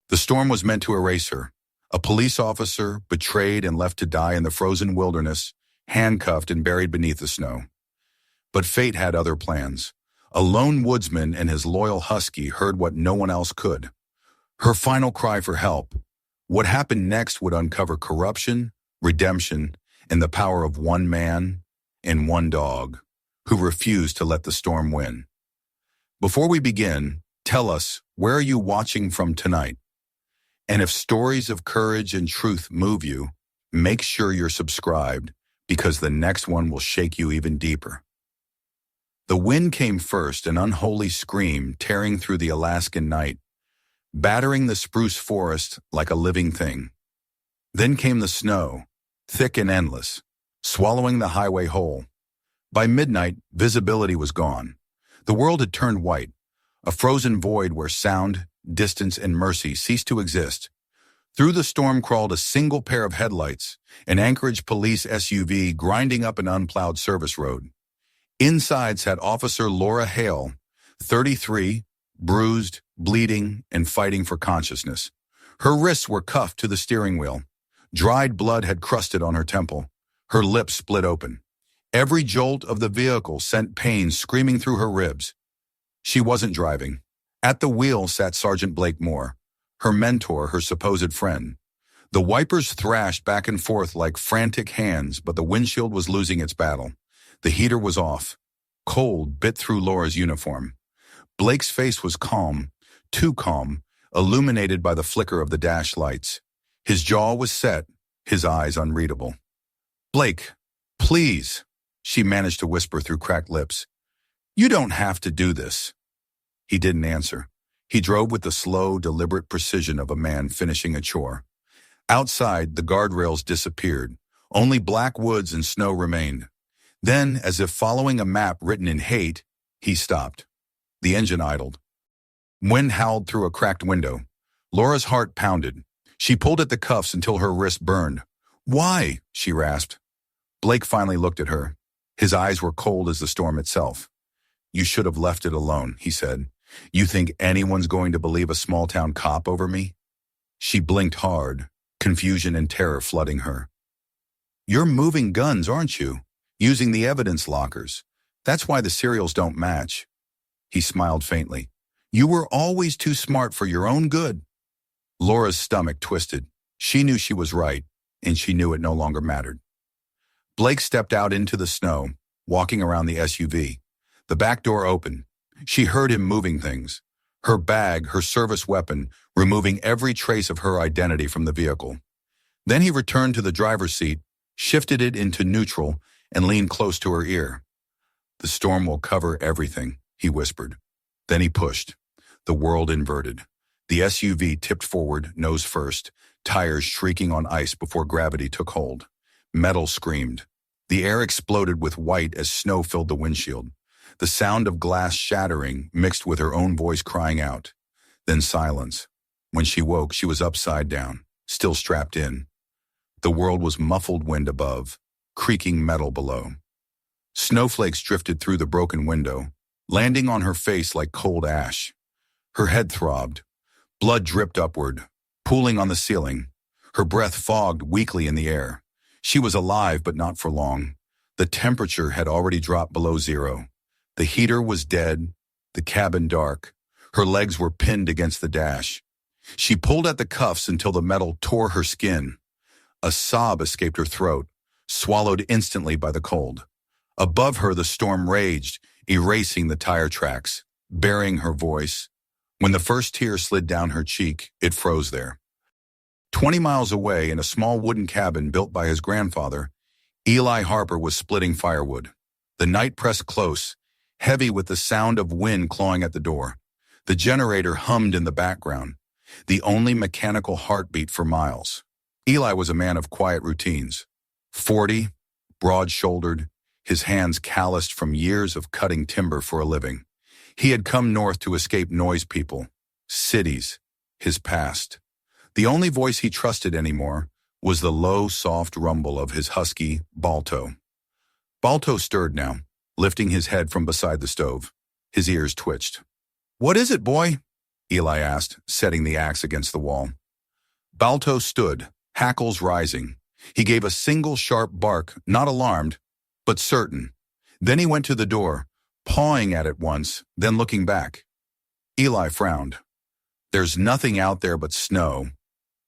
The storm was meant to erase her. A police officer, betrayed and left to die in the frozen wilderness, handcuffed and buried beneath the snow. But fate had other plans. A lone woodsman and his loyal husky heard what no one else could. Her final cry for help. What happened next would uncover corruption, redemption, and the power of one man and one dog who refused to let the storm win. Before we begin, tell us, where are you watching from tonight? And if stories of courage and truth move you, make sure you're subscribed, because the next one will shake you even deeper. The wind came first, an unholy scream tearing through the Alaskan night, battering the spruce forest like a living thing. Then came the snow, thick and endless, swallowing the highway whole. By midnight, visibility was gone. The world had turned white, a frozen void where sound, distance, and mercy ceased to exist. Through the storm crawled a single pair of headlights, an Anchorage police SUV grinding up an unplowed service road. Inside sat Officer Laura Hale, 33, bruised, bleeding, and fighting for consciousness. Her wrists were cuffed to the steering wheel. Dried blood had crusted on her temple. Her lips split open. Every jolt of the vehicle sent pain screaming through her ribs. She wasn't driving. At the wheel sat Sergeant Blake Moore, her mentor, her supposed friend. The wipers thrashed back and forth like frantic hands, but the windshield was losing its battle. The heater was off. Cold bit through Laura's uniform. Blake's face was calm, too calm, illuminated by the flicker of the dash lights. His jaw was set, his eyes unreadable. "Blake, please," she managed to whisper through cracked lips. "You don't have to do this." He didn't answer. He drove with the slow, deliberate precision of a man finishing a chore. Outside, the guardrails disappeared. Only black woods and snow remained. Then, as if following a map written in hate, he stopped. The engine idled. Wind howled through a cracked window. Laura's heart pounded. She pulled at the cuffs until her wrist burned. "Why?" she rasped. Blake finally looked at her. His eyes were cold as the storm itself. "You should have left it alone," he said. "You think anyone's going to believe a small-town cop over me?" She blinked hard, confusion and terror flooding her. "You're moving guns, aren't you? Using the evidence lockers. That's why the serials don't match." He smiled faintly. "You were always too smart for your own good." Laura's stomach twisted. She knew she was right, and she knew it no longer mattered. Blake stepped out into the snow, walking around the SUV. The back door opened. She heard him moving things. Her bag, her service weapon, removing every trace of her identity from the vehicle. Then he returned to the driver's seat, shifted it into neutral, and leaned close to her ear. "The storm will cover everything," he whispered. Then he pushed. The world inverted. The SUV tipped forward, nose first, tires shrieking on ice before gravity took hold. Metal screamed. The air exploded with white as snow filled the windshield. The sound of glass shattering mixed with her own voice crying out. Then silence. When she woke, she was upside down, still strapped in. The world was muffled wind above, creaking metal below. Snowflakes drifted through the broken window, landing on her face like cold ash. Her head throbbed. Blood dripped upward, pooling on the ceiling. Her breath fogged weakly in the air. She was alive, but not for long. The temperature had already dropped below zero. The heater was dead, the cabin dark. Her legs were pinned against the dash. She pulled at the cuffs until the metal tore her skin. A sob escaped her throat, swallowed instantly by the cold. Above her, the storm raged, erasing the tire tracks, burying her voice. When the first tear slid down her cheek, it froze there. 20 miles away, in a small wooden cabin built by his grandfather, Eli Harper was splitting firewood. The night pressed close, heavy with the sound of wind clawing at the door. The generator hummed in the background, the only mechanical heartbeat for miles. Eli was a man of quiet routines. 40, broad-shouldered, his hands calloused from years of cutting timber for a living. He had come north to escape noise people, cities, his past. The only voice he trusted anymore was the low, soft rumble of his husky, Balto. Balto stirred now, lifting his head from beside the stove. His ears twitched. "What is it, boy?" Eli asked, setting the axe against the wall. Balto stood, hackles rising. He gave a single sharp bark, not alarmed, but certain. Then he went to the door, pawing at it once, then looking back. Eli frowned. There's nothing out there but snow.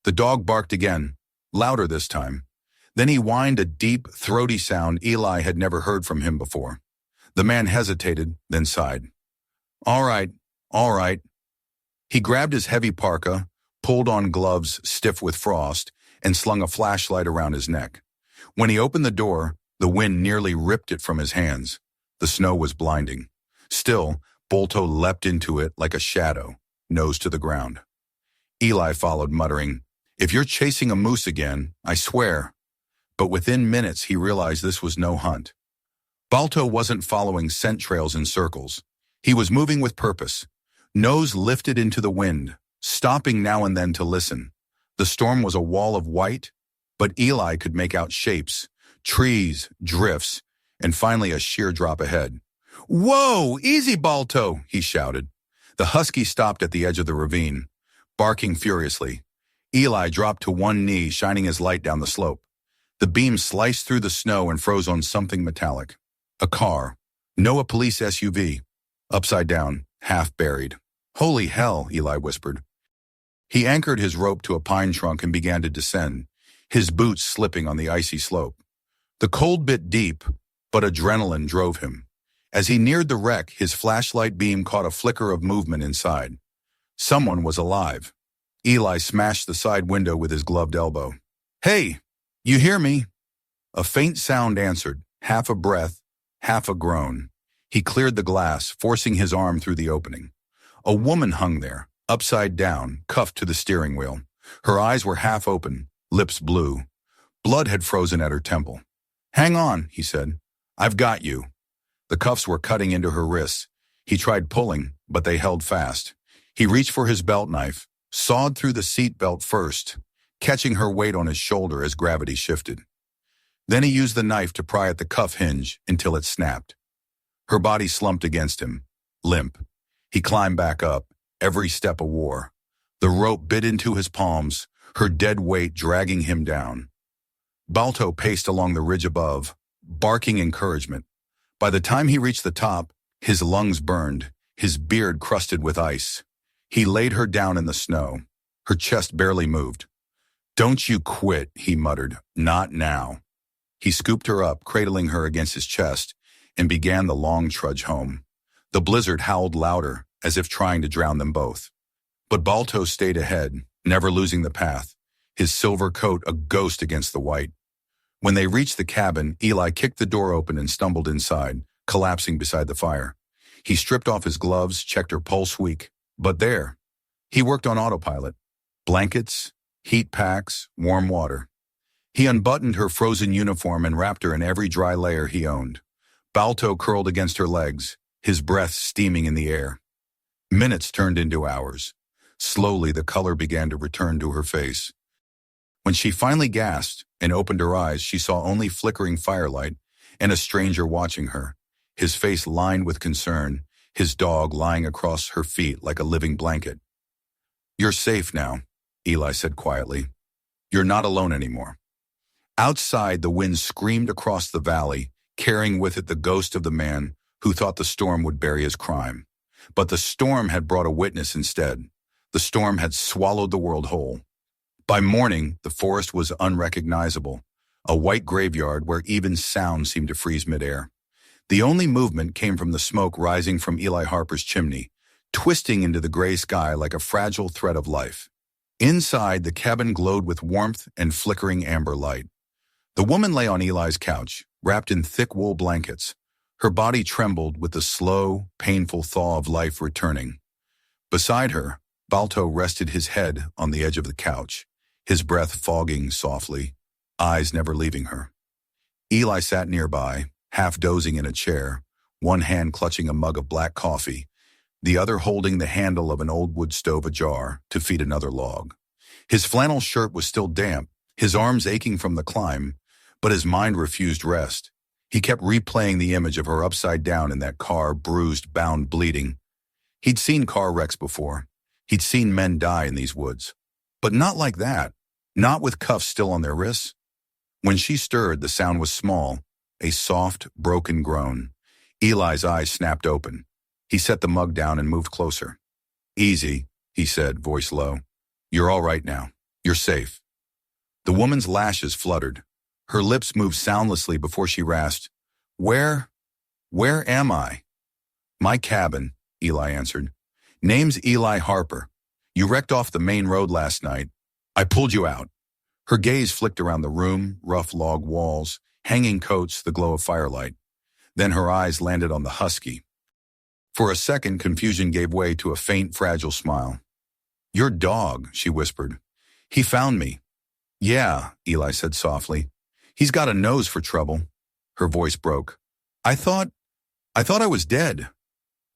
The dog barked again, louder this time. Then he whined a deep, throaty sound Eli had never heard from him before. The man hesitated, then sighed. All right, all right. He grabbed his heavy parka, pulled on gloves stiff with frost, and slung a flashlight around his neck. When he opened the door, the wind nearly ripped it from his hands. The snow was blinding. Still, Balto leapt into it like a shadow, nose to the ground. Eli followed, muttering, If you're chasing a moose again, I swear. But within minutes he realized this was no hunt. Balto wasn't following scent trails in circles. He was moving with purpose, nose lifted into the wind, stopping now and then to listen. The storm was a wall of white, but Eli could make out shapes, trees, drifts, and finally a sheer drop ahead. Whoa, easy, Balto, he shouted. The husky stopped at the edge of the ravine, barking furiously. Eli dropped to one knee, shining his light down the slope. The beam sliced through the snow and froze on something metallic. A car. No, a police SUV. Upside down, half buried. Holy hell, Eli whispered. He anchored his rope to a pine trunk and began to descend, his boots slipping on the icy slope. The cold bit deep, but adrenaline drove him. As he neared the wreck, his flashlight beam caught a flicker of movement inside. Someone was alive. Eli smashed the side window with his gloved elbow. Hey, you hear me? A faint sound answered, half a breath, half a groan. He cleared the glass, forcing his arm through the opening. A woman hung there, upside down, cuffed to the steering wheel. Her eyes were half open, lips blue. Blood had frozen at her temple. Hang on, he said. I've got you. The cuffs were cutting into her wrists. He tried pulling, but they held fast. He reached for his belt knife, sawed through the seat belt first, catching her weight on his shoulder as gravity shifted. Then he used the knife to pry at the cuff hinge until it snapped. Her body slumped against him, limp. He climbed back up, every step a war. The rope bit into his palms, her dead weight dragging him down. Balto paced along the ridge above, barking encouragement. By the time he reached the top, his lungs burned, his beard crusted with ice. He laid her down in the snow. Her chest barely moved. Don't you quit, he muttered. Not now. He scooped her up, cradling her against his chest, and began the long trudge home. The blizzard howled louder, as if trying to drown them both. But Balto stayed ahead, never losing the path, his silver coat a ghost against the white. When they reached the cabin, Eli kicked the door open and stumbled inside, collapsing beside the fire. He stripped off his gloves, checked her pulse weak. But there. He worked on autopilot. Blankets, heat packs, warm water. He unbuttoned her frozen uniform and wrapped her in every dry layer he owned. Balto curled against her legs, his breath steaming in the air. Minutes turned into hours. Slowly, the color began to return to her face. When she finally gasped and opened her eyes, she saw only flickering firelight and a stranger watching her, his face lined with concern, his dog lying across her feet like a living blanket. You're safe now, Eli said quietly. You're not alone anymore. Outside, the wind screamed across the valley, carrying with it the ghost of the man who thought the storm would bury his crime. But the storm had brought a witness instead. The storm had swallowed the world whole. By morning, the forest was unrecognizable, a white graveyard where even sound seemed to freeze midair. The only movement came from the smoke rising from Eli Harper's chimney, twisting into the gray sky like a fragile thread of life. Inside, the cabin glowed with warmth and flickering amber light. The woman lay on Eli's couch, wrapped in thick wool blankets. Her body trembled with the slow, painful thaw of life returning. Beside her, Balto rested his head on the edge of the couch, his breath fogging softly, eyes never leaving her. Eli sat nearby, half dozing in a chair, one hand clutching a mug of black coffee, the other holding the handle of an old wood stove ajar to feed another log. His flannel shirt was still damp, his arms aching from the climb, but his mind refused rest. He kept replaying the image of her upside down in that car, bruised, bound, bleeding. He'd seen car wrecks before. He'd seen men die in these woods. But not like that. Not with cuffs still on their wrists. When she stirred, the sound was small, a soft, broken groan. Eli's eyes snapped open. He set the mug down and moved closer. "Easy," he said, voice low. "You're all right now. You're safe." The woman's lashes fluttered. Her lips moved soundlessly before she rasped, Where am I?" "My cabin," Eli answered. "Name's Eli Harper. You wrecked off the main road last night. I pulled you out." Her gaze flicked around the room, rough log walls, hanging coats, the glow of firelight. Then her eyes landed on the husky. For a second, confusion gave way to a faint, fragile smile. "Your dog," she whispered. "He found me." "Yeah," Eli said softly. "He's got a nose for trouble." Her voice broke. I thought I was dead."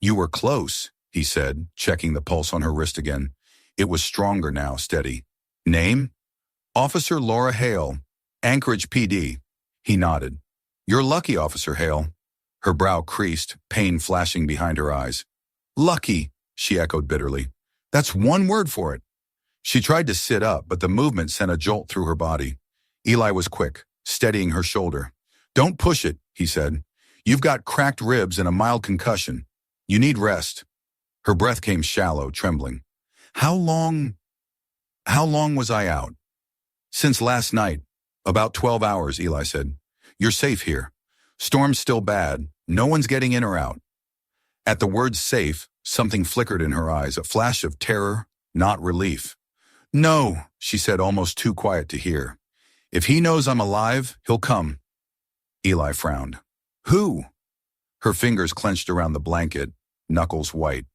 "You were close," he said, checking the pulse on her wrist again. It was stronger now, steady. "Name?" "Officer Laura Hale, Anchorage PD." He nodded. "You're lucky, Officer Hale." Her brow creased, pain flashing behind her eyes. "Lucky," she echoed bitterly. "That's one word for it." She tried to sit up, but the movement sent a jolt through her body. Eli was quick, steadying her shoulder. "Don't push it," he said. "You've got cracked ribs and a mild concussion. You need rest." Her breath came shallow, trembling. How long was I out?" "Since last night. About 12 hours, Eli said. "You're safe here. Storm's still bad. No one's getting in or out." At the word safe, something flickered in her eyes, a flash of terror, not relief. "No," she said, almost too quiet to hear. "If he knows I'm alive, he'll come." Eli frowned. "Who?" Her fingers clenched around the blanket, knuckles white.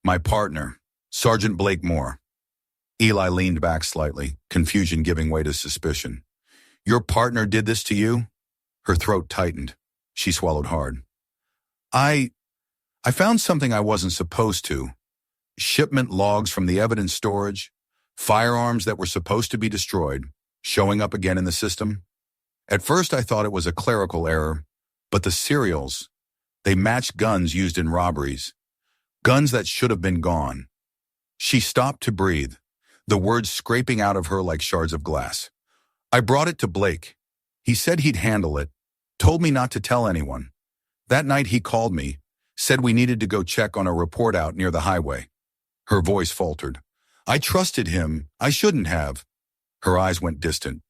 "My partner, Sergeant Blakemore." Eli leaned back slightly, confusion giving way to suspicion. "Your partner did this to you?" Her throat tightened. She swallowed hard. I found something I wasn't supposed to. Shipment logs from the evidence storage, firearms that were supposed to be destroyed, showing up again in the system. At first I thought it was a clerical error, but the serials, they matched guns used in robberies, guns that should have been gone. She stopped to breathe, the words scraping out of her like shards of glass. "I brought it to Blake. He said he'd handle it, told me not to tell anyone. That night he called me, said we needed to go check on a report out near the highway." Her voice faltered. "I trusted him. I shouldn't have." Her eyes went distant.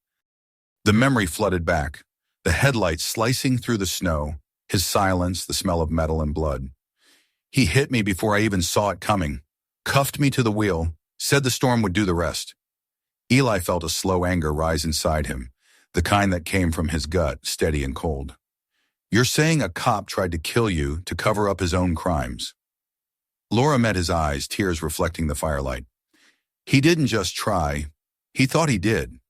The memory flooded back, the headlights slicing through the snow, his silence, the smell of metal and blood. "He hit me before I even saw it coming, cuffed me to the wheel, said the storm would do the rest." Eli felt a slow anger rise inside him, the kind that came from his gut, steady and cold. "You're saying a cop tried to kill you to cover up his own crimes?" Laura met his eyes, tears reflecting the firelight. "He didn't just try. He thought he did."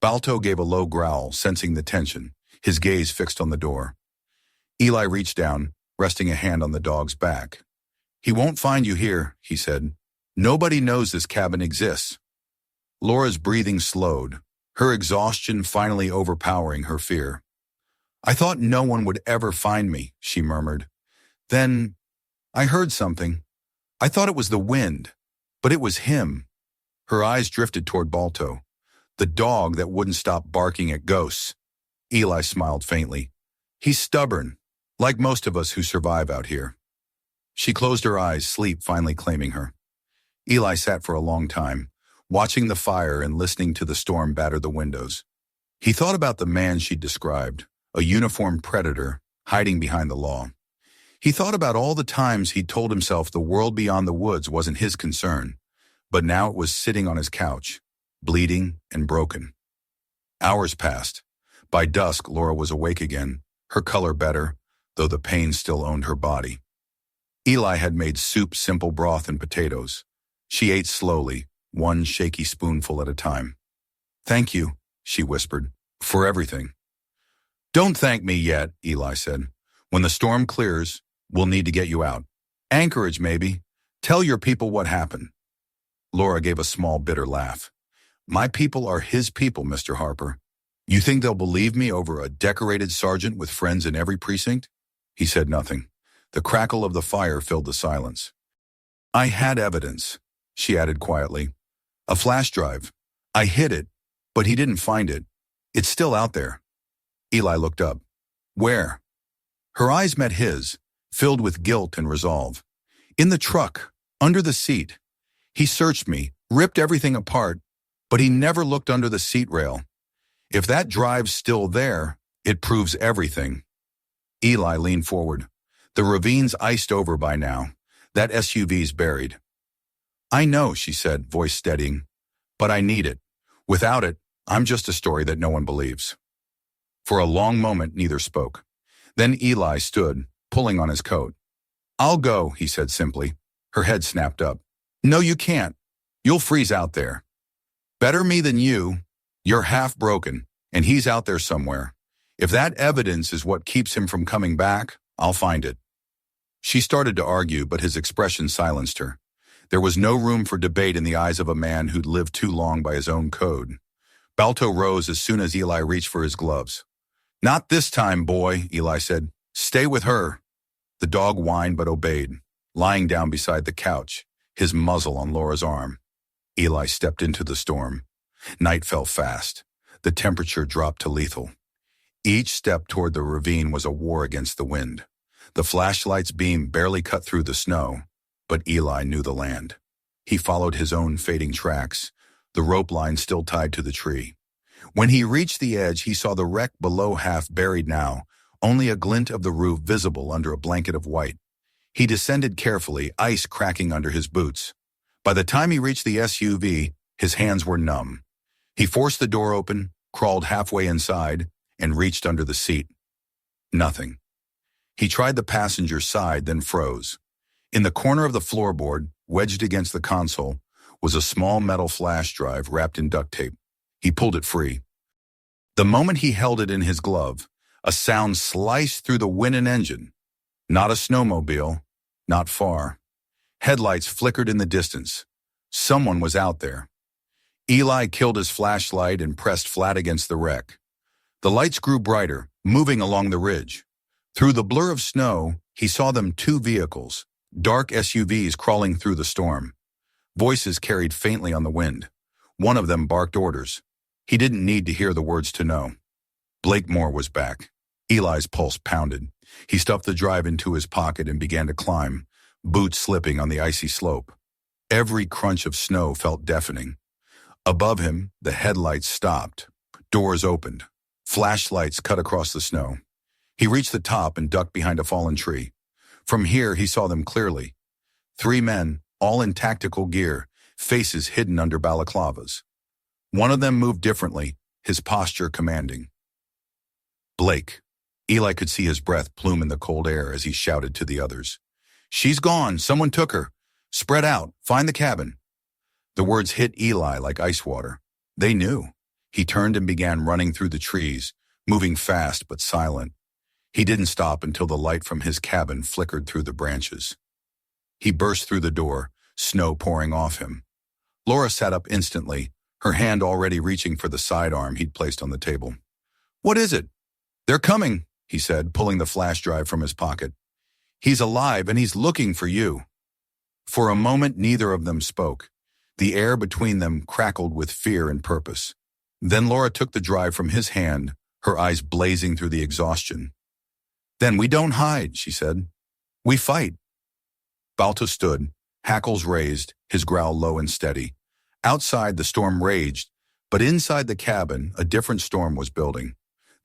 Balto gave a low growl, sensing the tension, his gaze fixed on the door. Eli reached down, resting a hand on the dog's back. "He won't find you here," he said. "Nobody knows this cabin exists." Laura's breathing slowed, her exhaustion finally overpowering her fear. "I thought no one would ever find me," she murmured. "Then I heard something. I thought it was the wind, but it was him." Her eyes drifted toward Balto, the dog that wouldn't stop barking at ghosts. Eli smiled faintly. "He's stubborn, like most of us who survive out here." She closed her eyes, sleep finally claiming her. Eli sat for a long time, watching the fire and listening to the storm batter the windows. He thought about the man she'd described, a uniformed predator, hiding behind the law. He thought about all the times he'd told himself the world beyond the woods wasn't his concern, but now it was sitting on his couch, bleeding and broken. Hours passed. By dusk, Laura was awake again, her color better, though the pain still owned her body. Eli had made soup, simple broth, and potatoes. She ate slowly, one shaky spoonful at a time. "Thank you," she whispered, "for everything." "Don't thank me yet," Eli said. "When the storm clears, we'll need to get you out. Anchorage, maybe. Tell your people what happened." Laura gave a small, bitter laugh. "My people are his people, Mr. Harper. You think they'll believe me over a decorated sergeant with friends in every precinct?" He said nothing. The crackle of the fire filled the silence. "I had evidence." she added quietly. A flash drive. I hid it, but he didn't find it. It's still out there. Eli looked up. Where? Her eyes met his, filled with guilt and resolve. In the truck, under the seat. He searched me, ripped everything apart, but he never looked under the seat rail. If that drive's still there, it proves everything. Eli leaned forward. The ravine's iced over by now. That SUV's buried. I know, she said, voice steadying, but I need it. Without it, I'm just a story that no one believes. For a long moment, neither spoke. Then Eli stood, pulling on his coat. I'll go, he said simply. Her head snapped up. No, you can't. You'll freeze out there. Better me than you. You're half broken, and he's out there somewhere. If that evidence is what keeps him from coming back, I'll find it. She started to argue, but his expression silenced her. There was no room for debate in the eyes of a man who'd lived too long by his own code. Balto rose as soon as Eli reached for his gloves. Not this time, boy, Eli said. Stay with her. The dog whined but obeyed, lying down beside the couch, his muzzle on Laura's arm. Eli stepped into the storm. Night fell fast. The temperature dropped to lethal. Each step toward the ravine was a war against the wind. The flashlight's beam barely cut through the snow, but Eli knew the land. He followed his own fading tracks, the rope line still tied to the tree. When he reached the edge, he saw the wreck below half buried now, only a glint of the roof visible under a blanket of white. He descended carefully, ice cracking under his boots. By the time he reached the SUV, his hands were numb. He forced the door open, crawled halfway inside, and reached under the seat. Nothing. He tried the passenger side, then froze. In the corner of the floorboard, wedged against the console, was a small metal flash drive wrapped in duct tape. He pulled it free. The moment he held it in his glove, a sound sliced through the winning engine. Not a snowmobile, not far. Headlights flickered in the distance. Someone was out there. Eli killed his flashlight and pressed flat against the wreck. The lights grew brighter, moving along the ridge. Through the blur of snow, he saw them two vehicles, dark SUVs crawling through the storm. Voices carried faintly on the wind. One of them barked orders. He didn't need to hear the words to know. Blakemore was back. Eli's pulse pounded. He stuffed the drive into his pocket and began to climb, boots slipping on the icy slope. Every crunch of snow felt deafening. Above him, the headlights stopped. Doors opened. Flashlights cut across the snow. He reached the top and ducked behind a fallen tree. From here, he saw them clearly. 3 men, all in tactical gear, faces hidden under balaclavas. One of them moved differently, his posture commanding. Blake. Eli could see his breath plume in the cold air as he shouted to the others. She's gone. Someone took her. Spread out. Find the cabin. The words hit Eli like ice water. They knew. He turned and began running through the trees, moving fast but silent. He didn't stop until the light from his cabin flickered through the branches. He burst through the door, snow pouring off him. Laura sat up instantly, her hand already reaching for the sidearm he'd placed on the table. What is it? They're coming, he said, pulling the flash drive from his pocket. He's alive and he's looking for you. For a moment, neither of them spoke. The air between them crackled with fear and purpose. Then Laura took the drive from his hand, her eyes blazing through the exhaustion. Then we don't hide, she said. We fight. Balto stood, hackles raised, his growl low and steady. Outside, the storm raged, but inside the cabin, a different storm was building.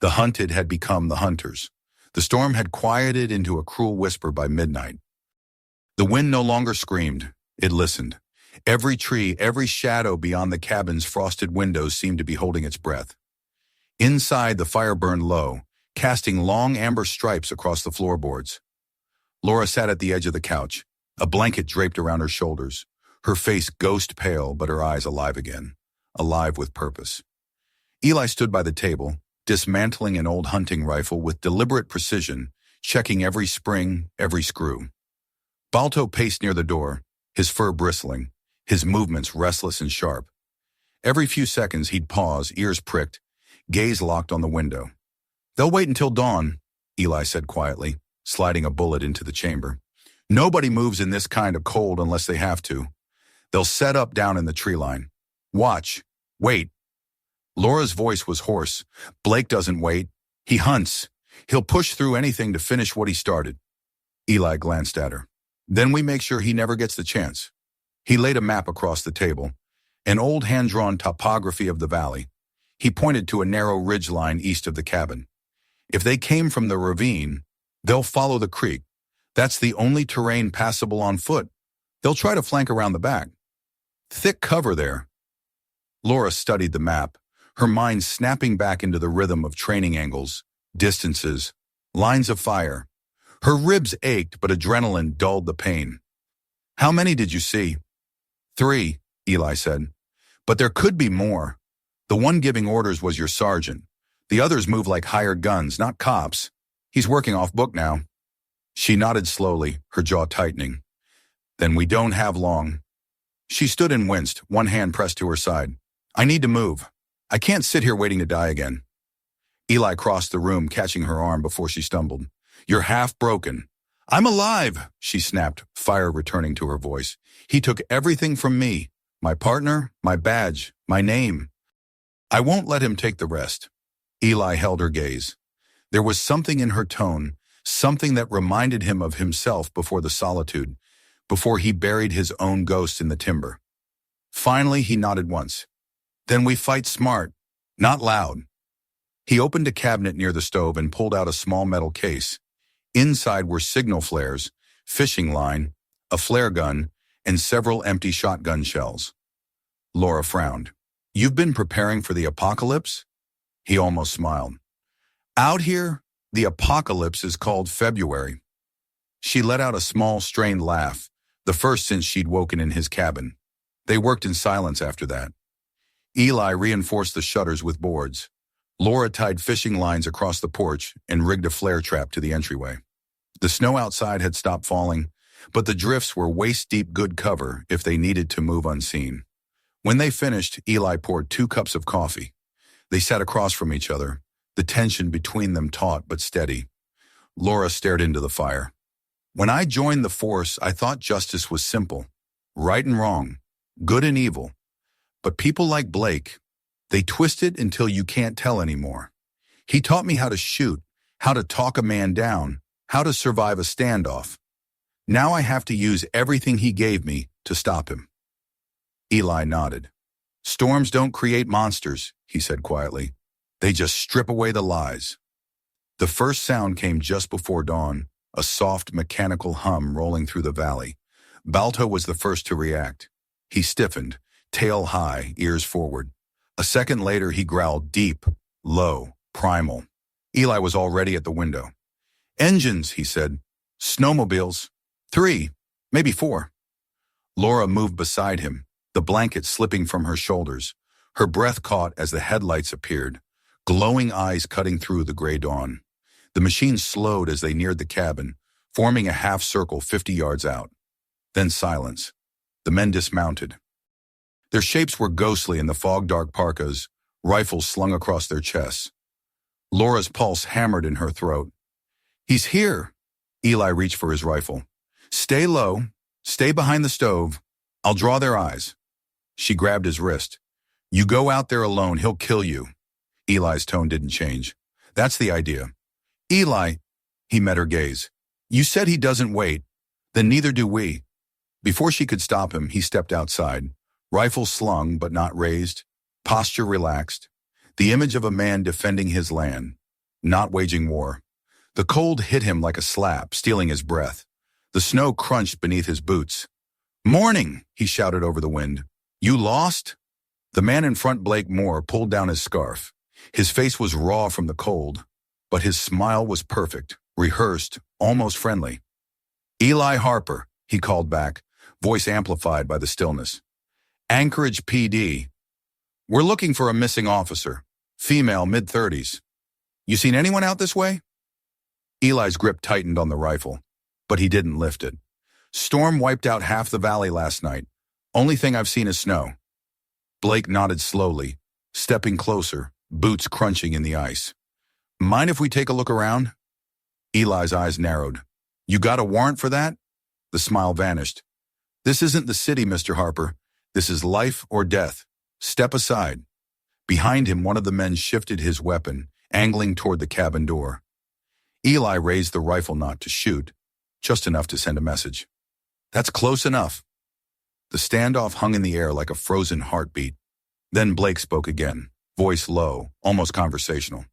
The hunted had become the hunters. The storm had quieted into a cruel whisper by midnight. The wind no longer screamed. It listened. Every tree, every shadow beyond the cabin's frosted windows seemed to be holding its breath. Inside, the fire burned low, casting long amber stripes across the floorboards. Laura sat at the edge of the couch, a blanket draped around her shoulders, her face ghost pale but her eyes alive again, alive with purpose. Eli stood by the table, dismantling an old hunting rifle with deliberate precision, checking every spring, every screw. Balto paced near the door, his fur bristling, his movements restless and sharp. Every few seconds he'd pause, ears pricked, gaze locked on the window. They'll wait until dawn, Eli said quietly, sliding a bullet into the chamber. Nobody moves in this kind of cold unless they have to. They'll set up down in the tree line. Watch. Wait. Laura's voice was hoarse. Blake doesn't wait. He hunts. He'll push through anything to finish what he started. Eli glanced at her. Then we make sure he never gets the chance. He laid a map across the table, an old hand-drawn topography of the valley. He pointed to a narrow ridge line east of the cabin. If they came from the ravine, they'll follow the creek. That's the only terrain passable on foot. They'll try to flank around the back. Thick cover there. Laura studied the map, her mind snapping back into the rhythm of training angles, distances, lines of fire. Her ribs ached, but adrenaline dulled the pain. How many did you see? 3, Eli said. But there could be more. The one giving orders was your sergeant. The others move like hired guns, not cops. He's working off book now. She nodded slowly, her jaw tightening. Then we don't have long. She stood and winced, one hand pressed to her side. I need to move. I can't sit here waiting to die again. Eli crossed the room, catching her arm before she stumbled. You're half broken. I'm alive, she snapped, fire returning to her voice. He took everything from me. My partner, my badge, my name. I won't let him take the rest. Eli held her gaze. There was something in her tone, something that reminded him of himself before the solitude, before he buried his own ghost in the timber. Finally, he nodded once. Then we fight smart, not loud. He opened a cabinet near the stove and pulled out a small metal case. Inside were signal flares, fishing line, a flare gun, and several empty shotgun shells. Laura frowned. You've been preparing for the apocalypse? He almost smiled. Out here, the apocalypse is called February. She let out a small, strained laugh, the first since she'd woken in his cabin. They worked in silence after that. Eli reinforced the shutters with boards. Laura tied fishing lines across the porch and rigged a flare trap to the entryway. The snow outside had stopped falling, but the drifts were waist-deep good cover if they needed to move unseen. When they finished, Eli poured 2 cups of coffee. They sat across from each other, the tension between them taut but steady. Laura stared into the fire. When I joined the force, I thought justice was simple. Right and wrong, good and evil. But people like Blake, they twist it until you can't tell anymore. He taught me how to shoot, how to talk a man down, how to survive a standoff. Now I have to use everything he gave me to stop him. Eli nodded. Storms don't create monsters, he said quietly. They just strip away the lies. The first sound came just before dawn, a soft mechanical hum rolling through the valley. Balto was the first to react. He stiffened, tail high, ears forward. A second later, he growled deep, low, primal. Eli was already at the window. Engines, he said. Snowmobiles. 3, maybe 4. Laura moved beside him, the blanket slipping from her shoulders. Her breath caught as the headlights appeared, glowing eyes cutting through the gray dawn. The machine slowed as they neared the cabin, forming a half circle 50 yards out. Then silence. The men dismounted. Their shapes were ghostly in the fog-dark parkas, rifles slung across their chests. Laura's pulse hammered in her throat. He's here. Eli reached for his rifle. Stay low. Stay behind the stove. I'll draw their eyes. She grabbed his wrist. You go out there alone, he'll kill you. Eli's tone didn't change. That's the idea. Eli, he met her gaze. You said he doesn't wait. Then neither do we. Before she could stop him, he stepped outside. Rifle slung but not raised, posture relaxed, the image of a man defending his land, not waging war. The cold hit him like a slap, stealing his breath. The snow crunched beneath his boots. Morning, he shouted over the wind. You lost? The man in front, Blake Moore, pulled down his scarf. His face was raw from the cold, but his smile was perfect, rehearsed, almost friendly. Eli Harper, he called back, voice amplified by the stillness. Anchorage PD. We're looking for a missing officer, female, mid-30s. You seen anyone out this way? Eli's grip tightened on the rifle, but he didn't lift it. Storm wiped out half the valley last night. Only thing I've seen is snow. Blake nodded slowly, stepping closer, boots crunching in the ice. Mind if we take a look around? Eli's eyes narrowed. You got a warrant for that? The smile vanished. This isn't the city, Mr. Harper. This is life or death. Step aside. Behind him, one of the men shifted his weapon, angling toward the cabin door. Eli raised the rifle not to shoot, just enough to send a message. That's close enough. The standoff hung in the air like a frozen heartbeat. Then Blake spoke again, voice low, almost conversational.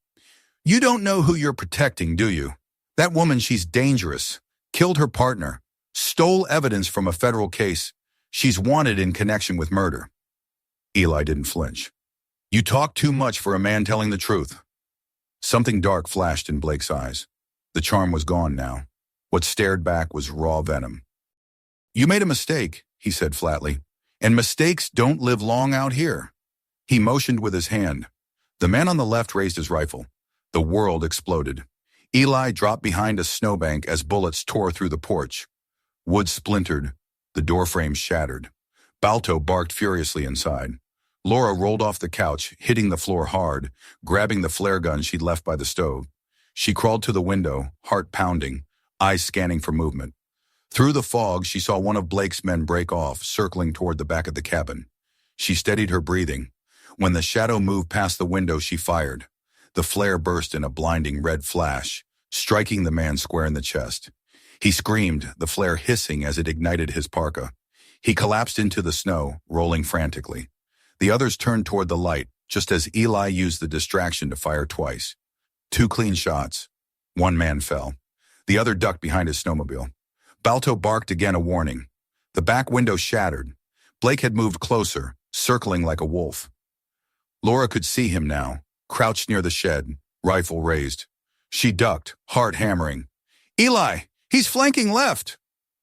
You don't know who you're protecting, do you? That woman, she's dangerous. Killed her partner. Stole evidence from a federal case. She's wanted in connection with murder. Eli didn't flinch. You talk too much for a man telling the truth. Something dark flashed in Blake's eyes. The charm was gone now. What stared back was raw venom. You made a mistake, he said flatly, and mistakes don't live long out here. He motioned with his hand. The man on the left raised his rifle. The world exploded. Eli dropped behind a snowbank as bullets tore through the porch. Wood splintered. The doorframe shattered. Balto barked furiously inside. Laura rolled off the couch, hitting the floor hard, grabbing the flare gun she'd left by the stove. She crawled to the window, heart pounding, eyes scanning for movement. Through the fog, she saw one of Blake's men break off, circling toward the back of the cabin. She steadied her breathing. When the shadow moved past the window, she fired. The flare burst in a blinding red flash, striking the man square in the chest. He screamed, the flare hissing as it ignited his parka. He collapsed into the snow, rolling frantically. The others turned toward the light, just as Eli used the distraction to fire twice. 2 clean shots. One man fell. The other ducked behind his snowmobile. Balto barked again, a warning. The back window shattered. Blake had moved closer, circling like a wolf. Laura could see him now, crouched near the shed, rifle raised. She ducked, heart hammering. Eli, he's flanking left.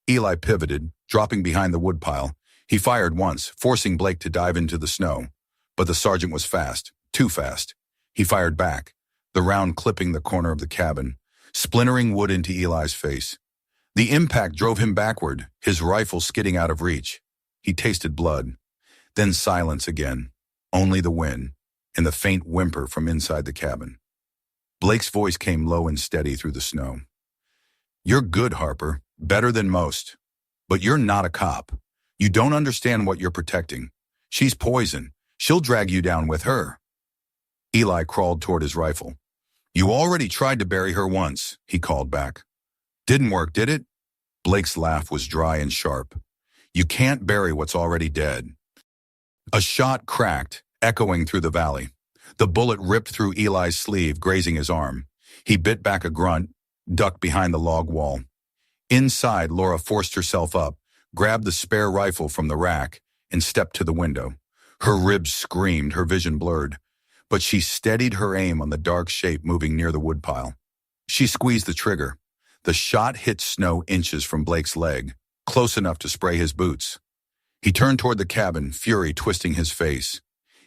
Eli pivoted, dropping behind the woodpile. He fired once, forcing Blake to dive into the snow. But the sergeant was fast, too fast. He fired back, the round clipping the corner of the cabin, splintering wood into Eli's face. The impact drove him backward, his rifle skidding out of reach. He tasted blood. Then silence again, only the wind, and the faint whimper from inside the cabin. Blake's voice came low and steady through the snow. You're good, Harper, better than most. But you're not a cop. You don't understand what you're protecting. She's poison. She'll drag you down with her. Eli crawled toward his rifle. You already tried to bury her once, he called back. Didn't work, did it? Blake's laugh was dry and sharp. You can't bury what's already dead. A shot cracked, echoing through the valley. The bullet ripped through Eli's sleeve, grazing his arm. He bit back a grunt, ducked behind the log wall. Inside, Laura forced herself up, grabbed the spare rifle from the rack, and stepped to the window. Her ribs screamed, her vision blurred. But she steadied her aim on the dark shape moving near the woodpile. She squeezed the trigger. The shot hit snow inches from Blake's leg, close enough to spray his boots. He turned toward the cabin, fury twisting his face.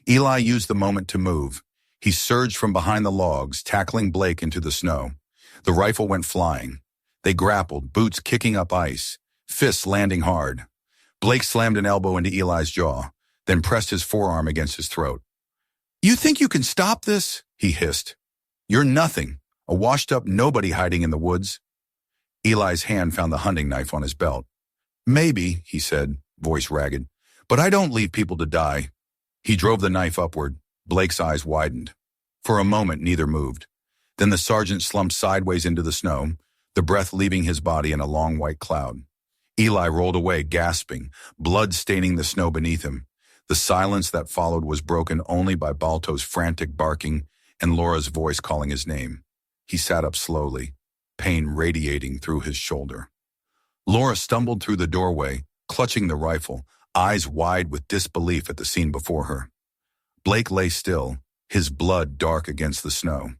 Eli used the moment to move. He surged from behind the logs, tackling Blake into the snow. The rifle went flying. They grappled, boots kicking up ice, fists landing hard. Blake slammed an elbow into Eli's jaw, then pressed his forearm against his throat. You think you can stop this? He hissed. You're nothing, a washed-up nobody hiding in the woods. Eli's hand found the hunting knife on his belt. Maybe, he said, voice ragged, but I don't leave people to die. He drove the knife upward. Blake's eyes widened. For a moment, neither moved. Then the sergeant slumped sideways into the snow, the breath leaving his body in a long white cloud. Eli rolled away, gasping, blood staining the snow beneath him. The silence that followed was broken only by Balto's frantic barking and Laura's voice calling his name. He sat up slowly, pain radiating through his shoulder. Laura stumbled through the doorway, clutching the rifle, eyes wide with disbelief at the scene before her. Blake lay still, his blood dark against the snow.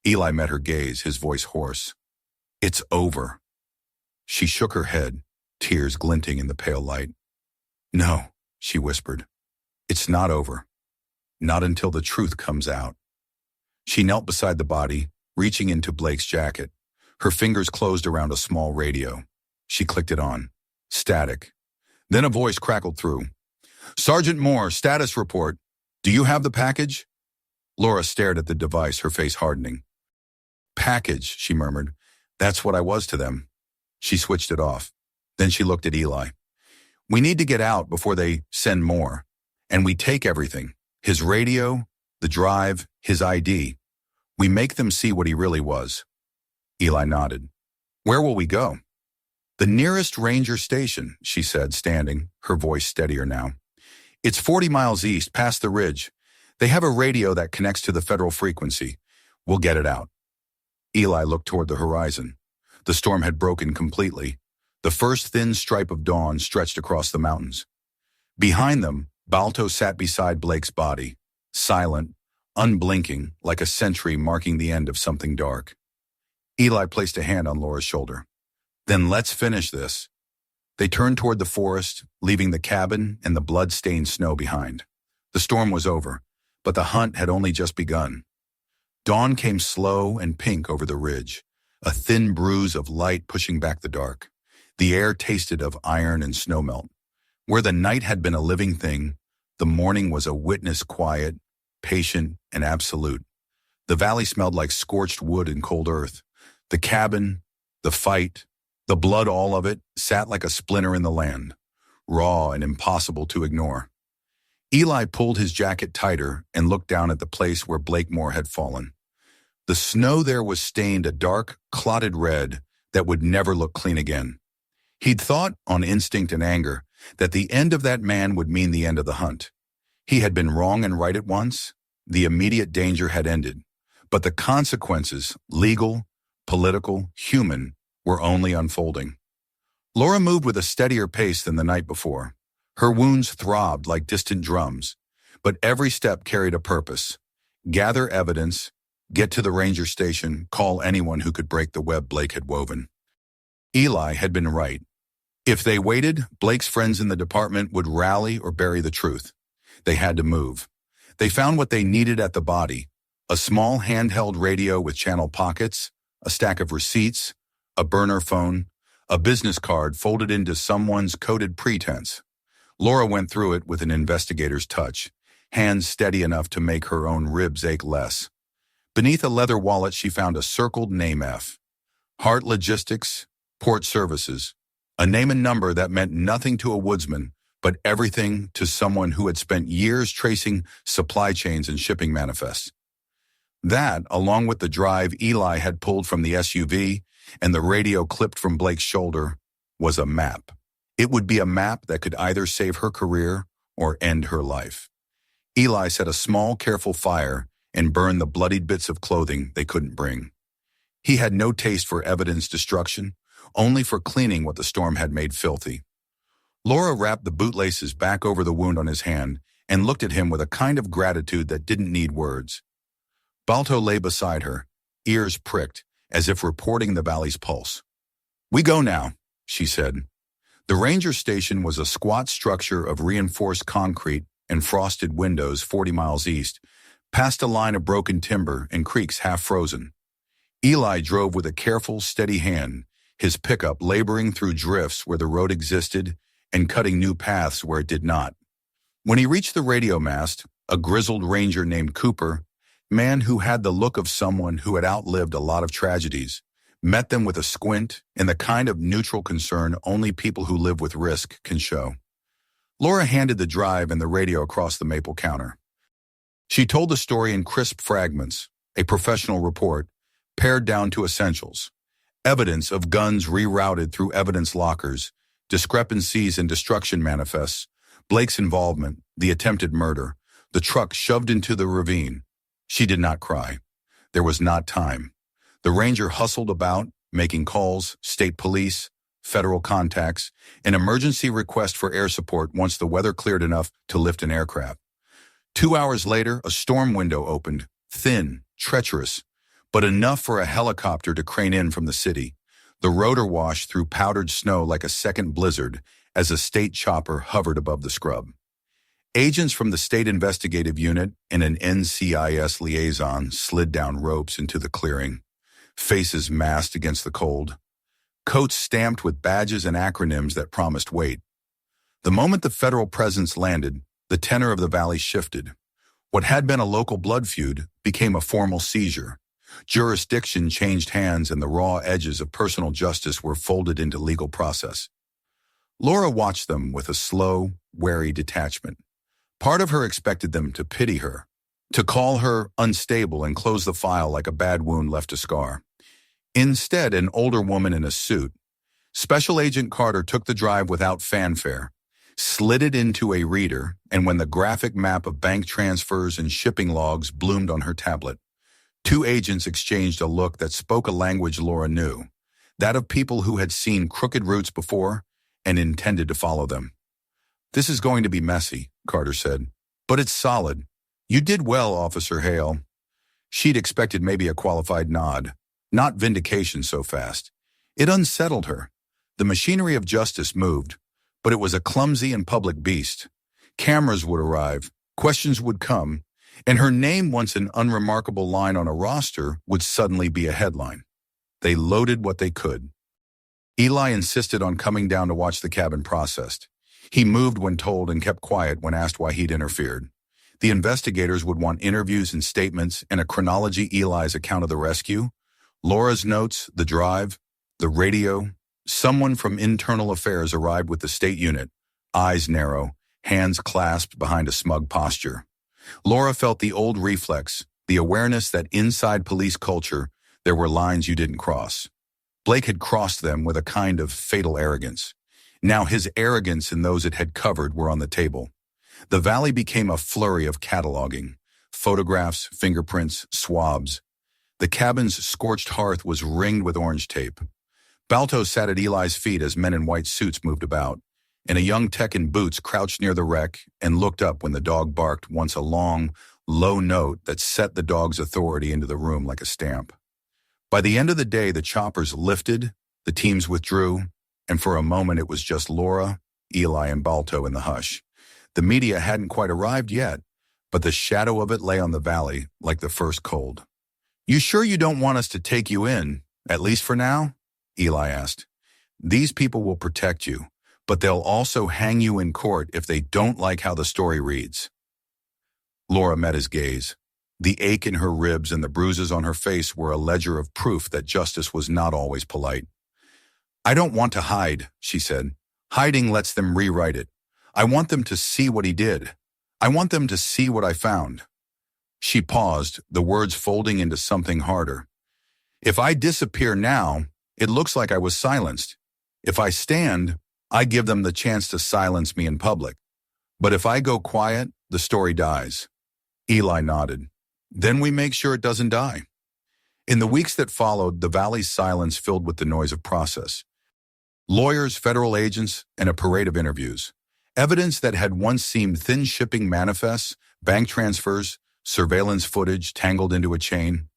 Eli met her gaze, his voice hoarse. It's over. She shook her head, tears glinting in the pale light. No, she whispered. It's not over. Not until the truth comes out. She knelt beside the body, reaching into Blake's jacket. Her fingers closed around a small radio. She clicked it on. Static. Then a voice crackled through. Sergeant Moore, status report. Do you have the package? Laura stared at the device, her face hardening. Package, she murmured. That's what I was to them. She switched it off. Then she looked at Eli. We need to get out before they send more. And we take everything. His radio, the drive, his ID. We make them see what he really was." Eli nodded. "Where will we go?" "The nearest ranger station," she said, standing, her voice steadier now. "It's 40 miles east, past the ridge. They have a radio that connects to the federal frequency. We'll get it out." Eli looked toward the horizon. The storm had broken completely. The first thin stripe of dawn stretched across the mountains. Behind them, Balto sat beside Blake's body, silent, unblinking, like a sentry marking the end of something dark. Eli placed a hand on Laura's shoulder. "Then let's finish this." They turned toward the forest, leaving the cabin and the blood-stained snow behind. The storm was over, but the hunt had only just begun. Dawn came slow and pink over the ridge, a thin bruise of light pushing back the dark. The air tasted of iron and snowmelt. Where the night had been a living thing, the morning was a witness, quiet, patient, and absolute. The valley smelled like scorched wood and cold earth. The cabin, the fight, the blood, all of it, sat like a splinter in the land, raw and impossible to ignore. Eli pulled his jacket tighter and looked down at the place where Blakemore had fallen. The snow there was stained a dark, clotted red that would never look clean again. He'd thought, on instinct and anger, that the end of that man would mean the end of the hunt. He had been wrong and right at once. The immediate danger had ended. But the consequences, legal, political, human, were only unfolding. Laura moved with a steadier pace than the night before. Her wounds throbbed like distant drums, but every step carried a purpose. Gather evidence, get to the ranger station, call anyone who could break the web Blake had woven. Eli had been right. If they waited, Blake's friends in the department would rally or bury the truth. They had to move. They found what they needed at the body: a small handheld radio with channel pockets, a stack of receipts, a burner phone, a business card folded into someone's coded pretense. Laura went through it with an investigator's touch, hands steady enough to make her own ribs ache less. Beneath a leather wallet, she found a circled name F. Hart Logistics, Port Services. A name and number that meant nothing to a woodsman, but everything to someone who had spent years tracing supply chains and shipping manifests. That, along with the drive Eli had pulled from the SUV and the radio clipped from Blake's shoulder, was a map. It would be a map that could either save her career or end her life. Eli set a small, careful fire and burned the bloodied bits of clothing they couldn't bring. He had no taste for evidence destruction, only for cleaning what the storm had made filthy. Laura wrapped the bootlaces back over the wound on his hand and looked at him with a kind of gratitude that didn't need words. Balto lay beside her, ears pricked, as if reporting the valley's pulse. "We go now," she said. The ranger station was a squat structure of reinforced concrete and frosted windows 40 miles east, past a line of broken timber and creeks half frozen. Eli drove with a careful, steady hand, his pickup laboring through drifts where the road existed and cutting new paths where it did not. When he reached the radio mast, a grizzled ranger named Cooper, man who had the look of someone who had outlived a lot of tragedies, met them with a squint and the kind of neutral concern only people who live with risk can show. Laura handed the drive and the radio across the maple counter. She told the story in crisp fragments, a professional report, pared down to essentials. Evidence of guns rerouted through evidence lockers, discrepancies in destruction manifests, Blake's involvement, the attempted murder, the truck shoved into the ravine. She did not cry. There was not time. The ranger hustled about, making calls, state police, federal contacts, an emergency request for air support once the weather cleared enough to lift an aircraft. 2 hours later, a storm window opened, thin, treacherous, but enough for a helicopter to crane in from the city. The rotor washed through powdered snow like a second blizzard as a state chopper hovered above the scrub. Agents from the State Investigative Unit and an NCIS liaison slid down ropes into the clearing, faces masked against the cold, coats stamped with badges and acronyms that promised weight. The moment the federal presence landed, the tenor of the valley shifted. What had been a local blood feud became a formal seizure. Jurisdiction changed hands and the raw edges of personal justice were folded into legal process. Laura watched them with a slow, wary detachment. Part of her expected them to pity her, to call her unstable and close the file like a bad wound left a scar. Instead, an older woman in a suit, Special Agent Carter, took the drive without fanfare, slid it into a reader, and when the graphic map of bank transfers and shipping logs bloomed on her tablet, two agents exchanged a look that spoke a language Laura knew, that of people who had seen crooked routes before and intended to follow them. "This is going to be messy," Carter said, "but it's solid. You did well, Officer Hale." She'd expected maybe a qualified nod, not vindication so fast. It unsettled her. The machinery of justice moved, but it was a clumsy and public beast. Cameras would arrive, questions would come, and her name, once an unremarkable line on a roster, would suddenly be a headline. They loaded what they could. Eli insisted on coming down to watch the cabin processed. He moved when told and kept quiet when asked why he'd interfered. The investigators would want interviews and statements and a chronology: Eli's account of the rescue, Laura's notes, the drive, the radio. Someone from Internal Affairs arrived with the state unit, eyes narrow, hands clasped behind a smug posture. Laura felt the old reflex, the awareness that inside police culture there were lines you didn't cross. Blake had crossed them with a kind of fatal arrogance. Now his arrogance and those it had covered were on the table. The valley became a flurry of cataloging: photographs, fingerprints, swabs. The cabin's scorched hearth was ringed with orange tape. Balto sat at Eli's feet as men in white suits moved about, and a young tech in boots crouched near the wreck and looked up when the dog barked once, a long, low note that set the dog's authority into the room like a stamp. By the end of the day, the choppers lifted, the teams withdrew, and for a moment it was just Laura, Eli, and Balto in the hush. The media hadn't quite arrived yet, but the shadow of it lay on the valley like the first cold. "You sure you don't want us to take you in, at least for now?" Eli asked. "These people will protect you, but they'll also hang you in court if they don't like how the story reads." Laura met his gaze. The ache in her ribs and the bruises on her face were a ledger of proof that justice was not always polite. "I don't want to hide," she said. "Hiding lets them rewrite it. I want them to see what he did. I want them to see what I found." She paused, the words folding into something harder. "If I disappear now, it looks like I was silenced. If I stand, I give them the chance to silence me in public. But if I go quiet, the story dies." Eli nodded. "Then we make sure it doesn't die." In the weeks that followed, the valley's silence filled with the noise of process. Lawyers, federal agents, and a parade of interviews. Evidence that had once seemed thin shipping manifests, bank transfers, surveillance footage tangled into a chain.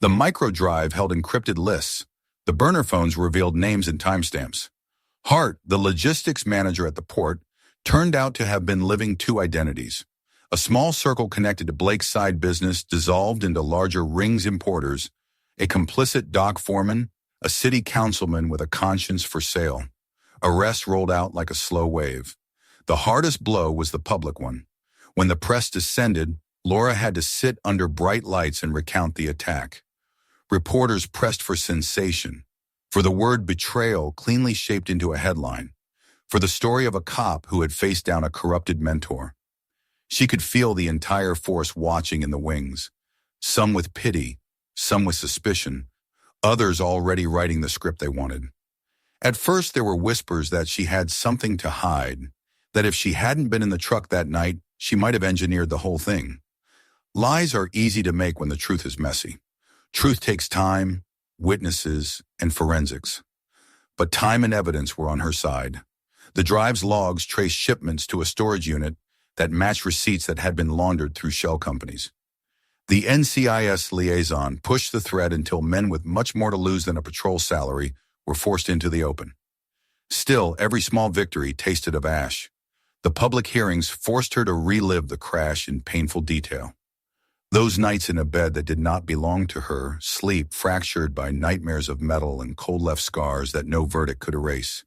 The microdrive held encrypted lists. The burner phones revealed names and timestamps. Hart, the logistics manager at the port, turned out to have been living two identities. A small circle connected to Blake's side business dissolved into larger rings importers, a complicit dock foreman, a city councilman with a conscience for sale. Arrests rolled out like a slow wave. The hardest blow was the public one. When the press descended, Laura had to sit under bright lights and recount the attack. Reporters pressed for sensation, for the word betrayal cleanly shaped into a headline, for the story of a cop who had faced down a corrupted mentor. She could feel the entire force watching in the wings, some with pity, some with suspicion, others already writing the script they wanted. At first there were whispers that she had something to hide, that if she hadn't been in the truck that night, she might have engineered the whole thing. Lies are easy to make when the truth is messy. Truth takes time, witnesses, and forensics. But time and evidence were on her side. The drive's logs traced shipments to a storage unit that matched receipts that had been laundered through shell companies. The NCIS liaison pushed the thread until men with much more to lose than a patrol salary were forced into the open. Still, every small victory tasted of ash. The public hearings forced her to relive the crash in painful detail. Those nights in a bed that did not belong to her, sleep fractured by nightmares of metal and cold-left scars that no verdict could erase.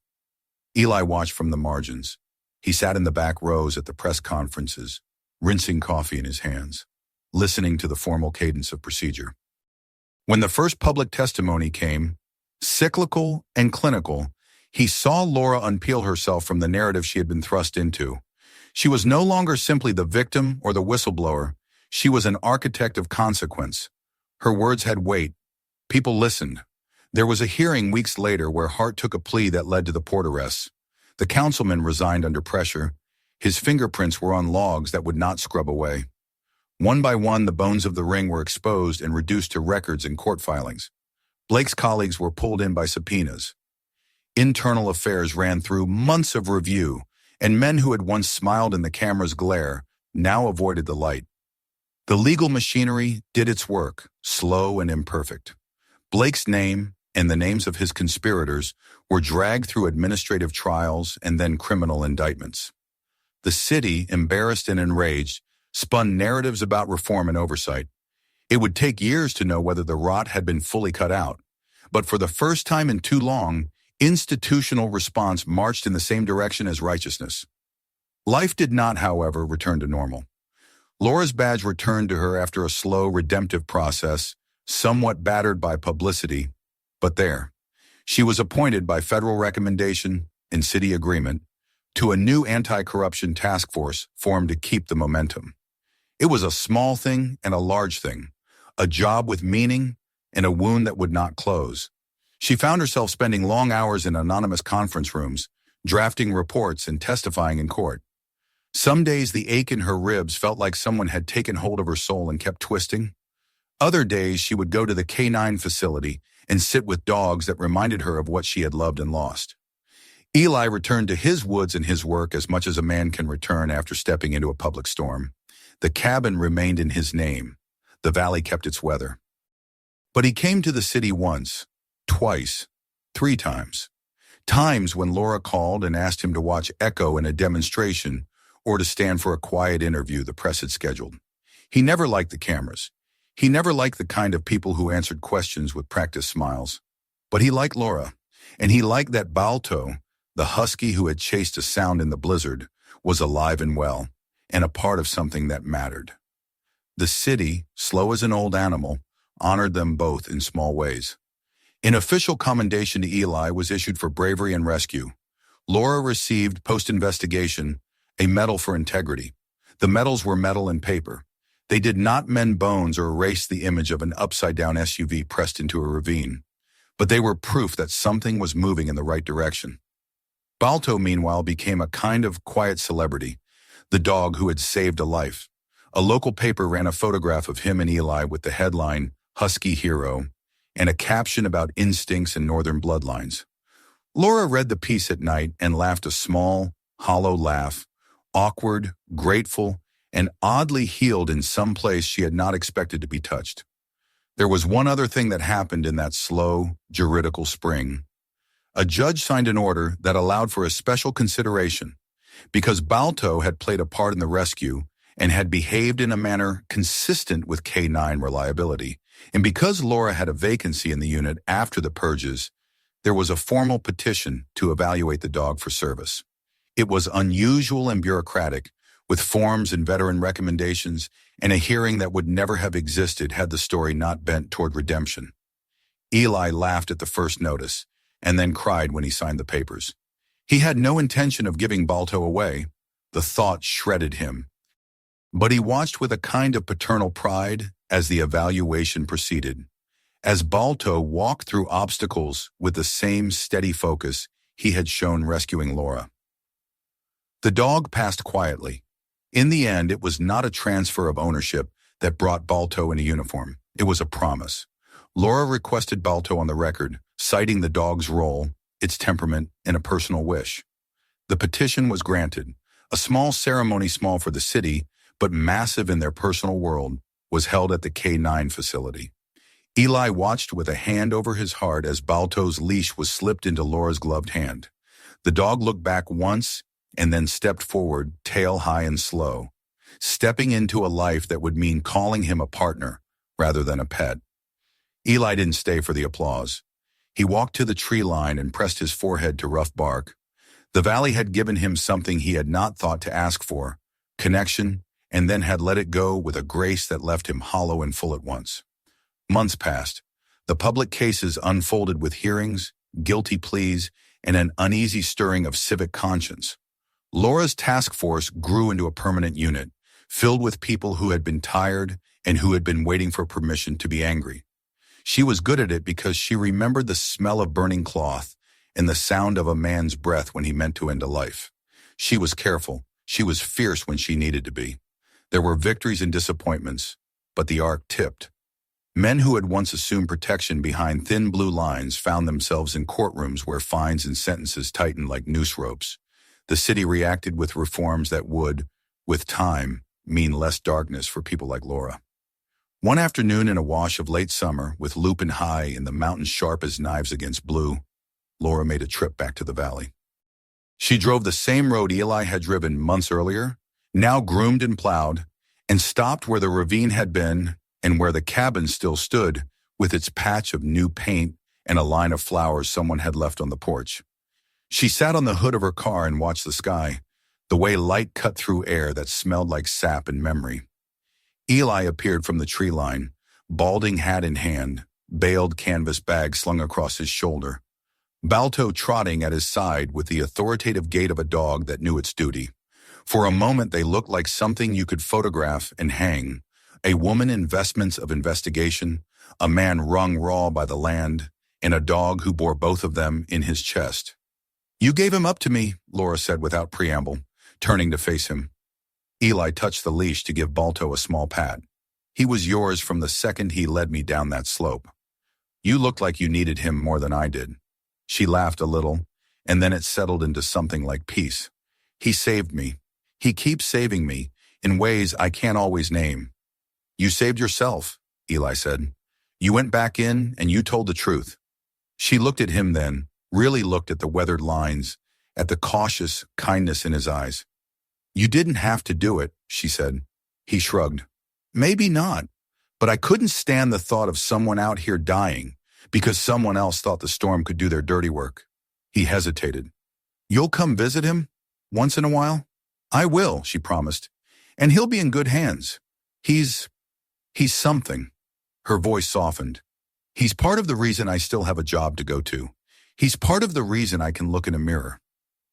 Eli watched from the margins. He sat in the back rows at the press conferences, rinsing coffee in his hands, listening to the formal cadence of procedure. When the first public testimony came, cyclical and clinical, He saw Laura unpeel herself from the narrative she had been thrust into. She was no longer simply the victim or the whistleblower. She was an architect of consequence. Her words had weight. People listened. There was a hearing weeks later where Hart took a plea that led to the port arrests. The councilman resigned under pressure. His fingerprints were on logs that would not scrub away. One by one, the bones of the ring were exposed and reduced to records and court filings. Blake's colleagues were pulled in by subpoenas. Internal affairs ran through months of review, and men who had once smiled in the camera's glare now avoided the light. The legal machinery did its work, slow and imperfect. Blake's name and the names of his conspirators were dragged through administrative trials and then criminal indictments. The city, embarrassed and enraged, spun narratives about reform and oversight. It would take years to know whether the rot had been fully cut out, but for the first time in too long, institutional response marched in the same direction as righteousness. Life did not, however, return to normal. Laura's badge returned to her after a slow, redemptive process, somewhat battered by publicity, but there. She was appointed by federal recommendation and city agreement to a new anti-corruption task force formed to keep the momentum. It was a small thing and a large thing, a job with meaning and a wound that would not close. She found herself spending long hours in anonymous conference rooms, drafting reports and testifying in court. Some days the ache in her ribs felt like someone had taken hold of her soul and kept twisting. Other days she would go to the K9 facility and sit with dogs that reminded her of what she had loved and lost. Eli returned to his woods and his work as much as a man can return after stepping into a public storm. The cabin remained in his name. The valley kept its weather. But he came to the city once, twice, 3 times. Times when Laura called and asked him to watch Echo in a demonstration or to stand for a quiet interview the press had scheduled. He never liked the cameras. He never liked the kind of people who answered questions with practiced smiles. But he liked Laura, and he liked that Balto, the husky who had chased a sound in the blizzard, was alive and well, and a part of something that mattered. The city, slow as an old animal, honored them both in small ways. An official commendation to Eli was issued for bravery and rescue. Laura received, post-investigation, a medal for integrity. The medals were metal and paper. They did not mend bones or erase the image of an upside-down SUV pressed into a ravine, but they were proof that something was moving in the right direction. Balto, meanwhile, became a kind of quiet celebrity, the dog who had saved a life. A local paper ran a photograph of him and Eli with the headline, "Husky Hero," and a caption about instincts and northern bloodlines. Laura read the piece at night and laughed a small, hollow laugh, awkward, grateful, and oddly healed in some place she had not expected to be touched. There was one other thing that happened in that slow, juridical spring. A judge signed an order that allowed for a special consideration. Because Balto had played a part in the rescue and had behaved in a manner consistent with K9 reliability, and because Laura had a vacancy in the unit after the purges, there was a formal petition to evaluate the dog for service. It was unusual and bureaucratic, with forms and veteran recommendations, and a hearing that would never have existed had the story not bent toward redemption. Eli laughed at the first notice, and then cried when he signed the papers. He had no intention of giving Balto away. The thought shredded him. But he watched with a kind of paternal pride as the evaluation proceeded. As Balto walked through obstacles with the same steady focus he had shown rescuing Laura. The dog passed quietly. In the end, it was not a transfer of ownership that brought Balto in a uniform. It was a promise. Laura requested Balto on the record, citing the dog's role, its temperament, and a personal wish. The petition was granted. A small ceremony, small for the city, but massive in their personal world, was held at the K9 facility. Eli watched with a hand over his heart as Balto's leash was slipped into Laura's gloved hand. The dog looked back once and then stepped forward, tail high and slow, stepping into a life that would mean calling him a partner rather than a pet. Eli didn't stay for the applause. He walked to the tree line and pressed his forehead to rough bark. The valley had given him something he had not thought to ask for, connection, and then had let it go with a grace that left him hollow and full at once. Months passed. The public cases unfolded with hearings, guilty pleas, and an uneasy stirring of civic conscience. Laura's task force grew into a permanent unit, filled with people who had been tired and who had been waiting for permission to be angry. She was good at it because she remembered the smell of burning cloth and the sound of a man's breath when he meant to end a life. She was careful. She was fierce when she needed to be. There were victories and disappointments, but the arc tipped. Men who had once assumed protection behind thin blue lines found themselves in courtrooms where fines and sentences tightened like noose ropes. The city reacted with reforms that would, with time, mean less darkness for people like Laura. One afternoon in a wash of late summer, with lupin high and the mountains sharp as knives against blue, Laura made a trip back to the valley. She drove the same road Eli had driven months earlier, now groomed and plowed, and stopped where the ravine had been and where the cabin still stood, with its patch of new paint and a line of flowers someone had left on the porch. She sat on the hood of her car and watched the sky, the way light cut through air that smelled like sap and memory. Eli appeared from the tree line, balding hat in hand, baled canvas bag slung across his shoulder, Balto trotting at his side with the authoritative gait of a dog that knew its duty. For a moment they looked like something you could photograph and hang, a woman in vestments of investigation, a man wrung raw by the land, and a dog who bore both of them in his chest. "You gave him up to me," Laura said without preamble, turning to face him. Eli touched the leash to give Balto a small pat. "He was yours from the second he led me down that slope. You looked like you needed him more than I did." She laughed a little, and then it settled into something like peace. "He saved me. He keeps saving me, in ways I can't always name." "You saved yourself," Eli said. "You went back in and you told the truth." She looked at him then, really looked at the weathered lines, at the cautious kindness in his eyes. "You didn't have to do it," she said. He shrugged. "Maybe not, but I couldn't stand the thought of someone out here dying because someone else thought the storm could do their dirty work." He hesitated. "You'll come visit him? Once in a while?" "I will," she promised. "And he'll be in good hands. He's something." Her voice softened. "He's part of the reason I still have a job to go to. He's part of the reason I can look in a mirror."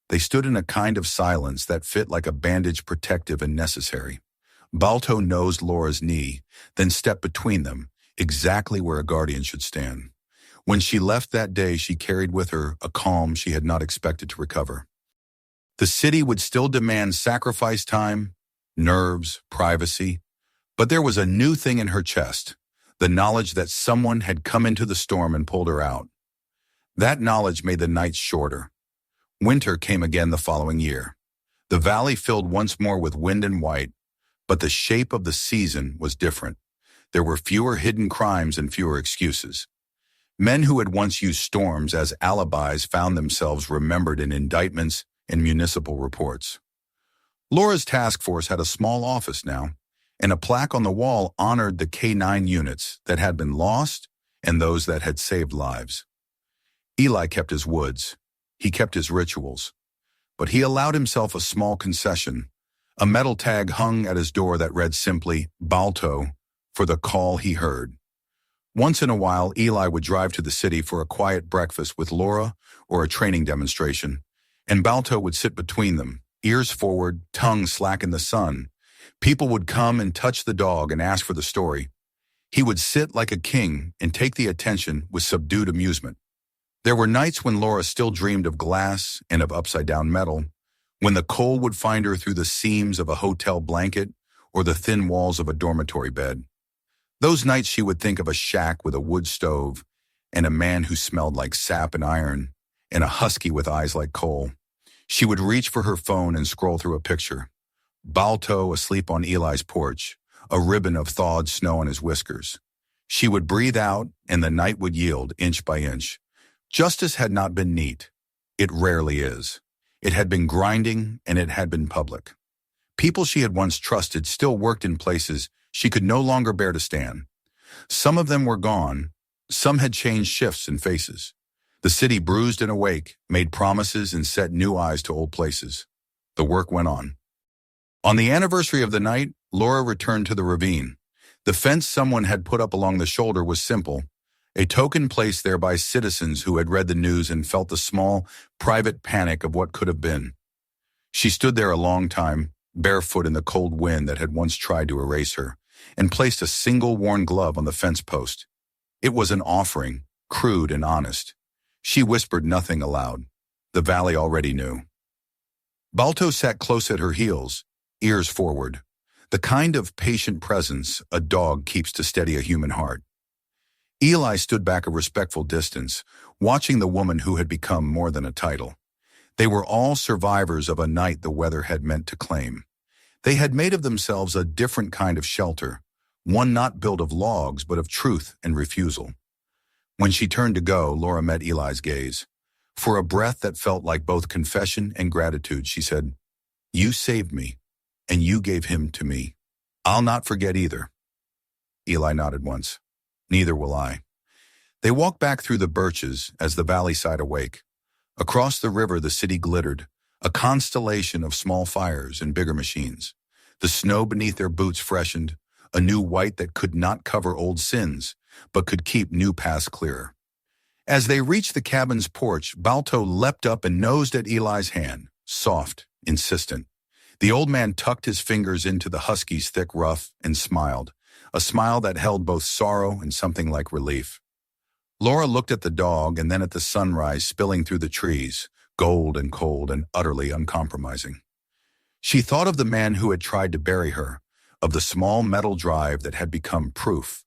They stood in a kind of silence that fit like a bandage, protective and necessary. Balto nosed Laura's knee, then stepped between them, exactly where a guardian should stand. When she left that day, she carried with her a calm she had not expected to recover. The city would still demand sacrifice time, nerves, privacy, but there was a new thing in her chest, the knowledge that someone had come into the storm and pulled her out. That knowledge made the nights shorter. Winter came again the following year. The valley filled once more with wind and white, but the shape of the season was different. There were fewer hidden crimes and fewer excuses. Men who had once used storms as alibis found themselves remembered in indictments and municipal reports. Laura's task force had a small office now, and a plaque on the wall honored the K9 units that had been lost and those that had saved lives. Eli kept his woods. He kept his rituals. But he allowed himself a small concession. A metal tag hung at his door that read simply, "Balto," for the call he heard. Once in a while, Eli would drive to the city for a quiet breakfast with Laura or a training demonstration, and Balto would sit between them, ears forward, tongue slack in the sun. People would come and touch the dog and ask for the story. He would sit like a king and take the attention with subdued amusement. There were nights when Laura still dreamed of glass and of upside-down metal, when the cold would find her through the seams of a hotel blanket or the thin walls of a dormitory bed. Those nights she would think of a shack with a wood stove and a man who smelled like sap and iron and a husky with eyes like coal. She would reach for her phone and scroll through a picture. Balto asleep on Eli's porch, a ribbon of thawed snow on his whiskers. She would breathe out and the night would yield inch by inch. Justice had not been neat. It rarely is. It had been grinding and it had been public. People she had once trusted still worked in places she could no longer bear to stand. Some of them were gone. Some had changed shifts and faces. The city bruised and awake, made promises and set new eyes to old places. The work went on. On the anniversary of the night, Laura returned to the ravine. The fence someone had put up along the shoulder was simple, a token placed there by citizens who had read the news and felt the small, private panic of what could have been. She stood there a long time, barefoot in the cold wind that had once tried to erase her, and placed a single worn glove on the fence post. It was an offering, crude and honest. She whispered nothing aloud. The valley already knew. Balto sat close at her heels, ears forward, the kind of patient presence a dog keeps to steady a human heart. Eli stood back a respectful distance, watching the woman who had become more than a title. They were all survivors of a night the weather had meant to claim. They had made of themselves a different kind of shelter, one not built of logs but of truth and refusal. When she turned to go, Laura met Eli's gaze. For a breath that felt like both confession and gratitude, she said, "You saved me, and you gave him to me. I'll not forget either." Eli nodded once. "Neither will I." They walked back through the birches as the valley sighed awake. Across the river the city glittered, a constellation of small fires and bigger machines. The snow beneath their boots freshened, a new white that could not cover old sins, but could keep new paths clearer. As they reached the cabin's porch, Balto leapt up and nosed at Eli's hand, soft, insistent. The old man tucked his fingers into the husky's thick ruff and smiled, a smile that held both sorrow and something like relief. Laura looked at the dog and then at the sunrise spilling through the trees, gold and cold and utterly uncompromising. She thought of the man who had tried to bury her, of the small metal drive that had become proof,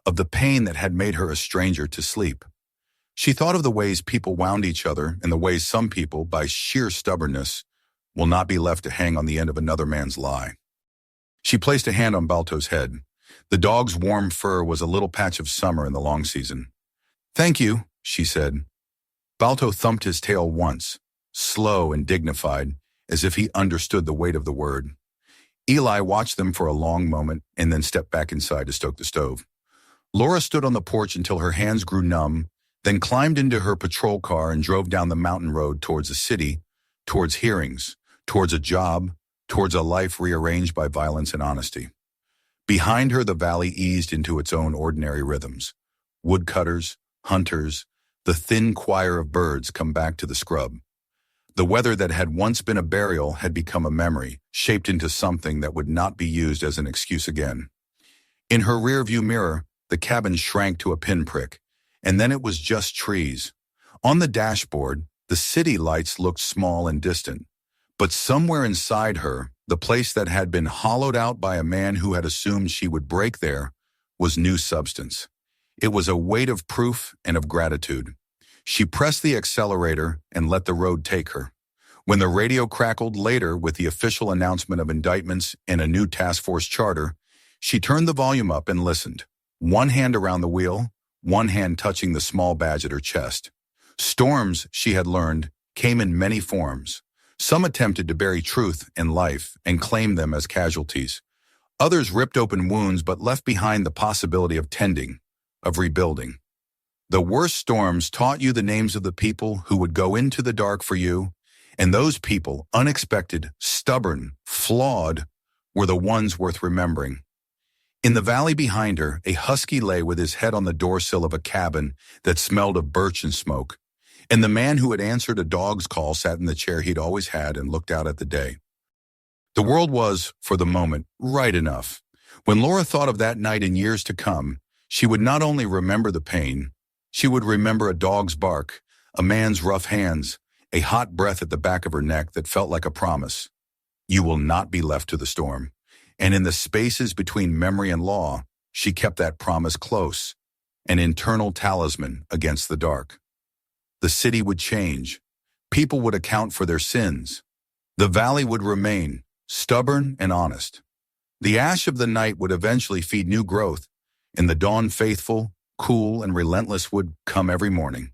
of the pain that had made her a stranger to sleep. She thought of the ways people wound each other and the ways some people, by sheer stubbornness, will not be left to hang on the end of another man's lie. She placed a hand on Balto's head. The dog's warm fur was a little patch of summer in the long season. "Thank you," she said. Balto thumped his tail once, slow and dignified, as if he understood the weight of the word. Eli watched them for a long moment and then stepped back inside to stoke the stove. Laura stood on the porch until her hands grew numb, then climbed into her patrol car and drove down the mountain road towards the city, towards hearings, towards a job, towards a life rearranged by violence and honesty. Behind her, the valley eased into its own ordinary rhythms. Woodcutters, hunters, the thin choir of birds come back to the scrub. The weather that had once been a burial had become a memory, shaped into something that would not be used as an excuse again. In her rearview mirror, the cabin shrank to a pinprick, and then it was just trees. On the dashboard, the city lights looked small and distant, but somewhere inside her, the place that had been hollowed out by a man who had assumed she would break there, was new substance. It was a weight of proof and of gratitude. She pressed the accelerator and let the road take her. When the radio crackled later with the official announcement of indictments and a new task force charter, she turned the volume up and listened, one hand around the wheel, one hand touching the small badge at her chest. Storms, she had learned, came in many forms. Some attempted to bury truth and life and claim them as casualties. Others ripped open wounds but left behind the possibility of tending, of rebuilding. The worst storms taught you the names of the people who would go into the dark for you, and those people, unexpected, stubborn, flawed, were the ones worth remembering. In the valley behind her, a husky lay with his head on the doorsill of a cabin that smelled of birch and smoke, and the man who had answered a dog's call sat in the chair he'd always had and looked out at the day. The world was, for the moment, right enough. When Laura thought of that night in years to come, she would not only remember the pain, she would remember a dog's bark, a man's rough hands, a hot breath at the back of her neck that felt like a promise. You will not be left to the storm. And in the spaces between memory and law, she kept that promise close, an internal talisman against the dark. The city would change. People would account for their sins. The valley would remain, stubborn and honest. The ash of the night would eventually feed new growth, and the dawn faithful, cool, and relentless would come every morning.